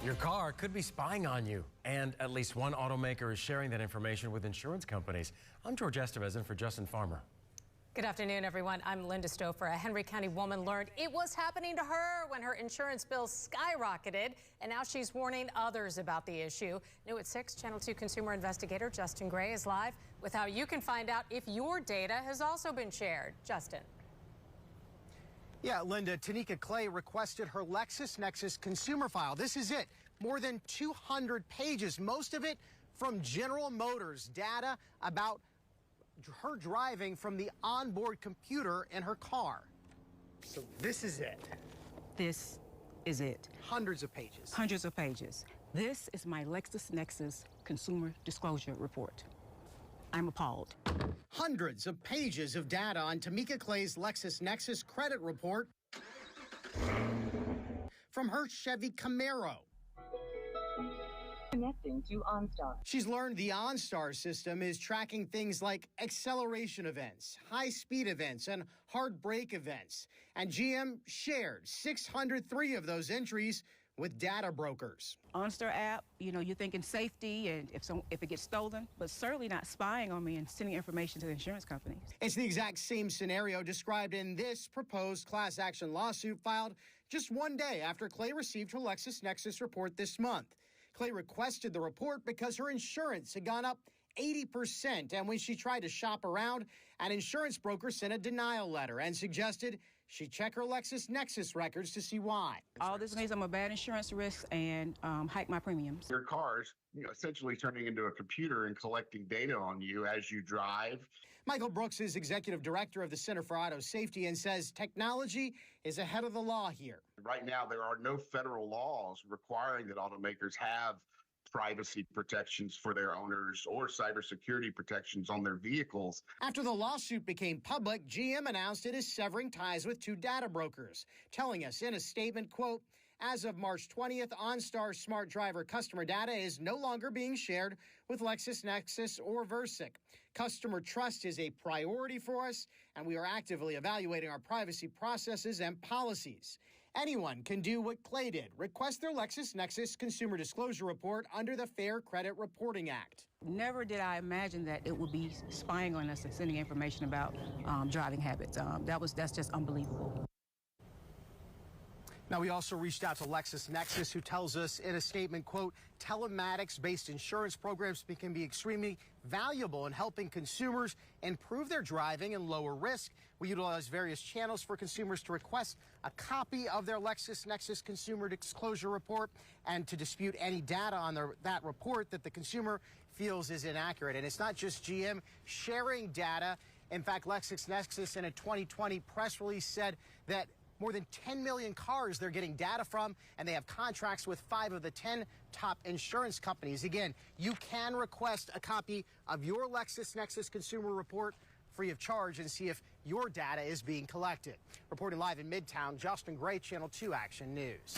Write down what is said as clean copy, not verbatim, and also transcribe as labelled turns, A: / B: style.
A: Your car could be spying on you, and at least one automaker is sharing that information with insurance companies. I'm George Estevez in for Justin Farmer.
B: Good afternoon, everyone. I'm Linda Stouffer. A Henry County woman learned it was happening to her when her insurance bills skyrocketed, and now she's warning others about the issue. New at 6, Channel 2 consumer investigator Justin Gray is live with how you can find out if your data has also been shared. Justin.
C: Yeah, Linda, Tanika Clay requested her LexisNexis consumer file. This is it. More than 200 pages, most of it from General Motors, data about her driving from the onboard computer in her car. So this is it.
D: This is it.
C: Hundreds of pages.
D: Hundreds of pages. This is my LexisNexis consumer disclosure report. I'm appalled.
C: Hundreds of pages of data on Tanika Clay's LexisNexis credit report from her Chevy Camaro.
E: Connecting to OnStar.
C: She's learned the OnStar system is tracking things like acceleration events, high-speed events, and hard brake events. And GM shared 603 of those entries with data brokers.
D: OnStar app, you're thinking safety and if it gets stolen, but certainly not spying on me and sending information to the insurance companies.
C: It's the exact same scenario described in this proposed class action lawsuit filed just one day after Clay received her LexisNexis report this month. Clay requested the report because her insurance had gone up 80%, and when she tried to shop around, an insurance broker sent a denial letter and suggested she check her LexisNexis records to see why.
D: All this means I'm a bad insurance risk and hike my premiums.
F: Your car's, essentially turning into a computer and collecting data on you as you drive.
C: Michael Brooks is executive director of the Center for Auto Safety and says technology is ahead of the law here.
F: Right now, there are no federal laws requiring that automakers have privacy protections for their owners or cybersecurity protections on their vehicles.
C: After the lawsuit became public, GM announced it is severing ties with 2 data brokers, telling us in a statement, quote, as of March 20th, OnStar Smart Driver customer data is no longer being shared with LexisNexis or Versic. Customer trust is a priority for us, and we are actively evaluating our privacy processes and policies. Anyone can do what Clay did, request their LexisNexis consumer disclosure report under the Fair Credit Reporting Act.
D: Never did I imagine that it would be spying on us and sending information about driving habits. That's just unbelievable.
C: Now, we also reached out to LexisNexis, who tells us in a statement, quote, telematics-based insurance programs can be extremely valuable in helping consumers improve their driving and lower risk. We utilize various channels for consumers to request a copy of their LexisNexis consumer disclosure report and to dispute any data on that report that the consumer feels is inaccurate. And it's not just GM sharing data. In fact, LexisNexis in a 2020 press release said that more than 10 million cars they're getting data from, and they have contracts with 5 of the 10 top insurance companies. Again, you can request a copy of your LexisNexis consumer report free of charge and see if your data is being collected. Reporting live in Midtown, Justin Gray, Channel 2 Action News.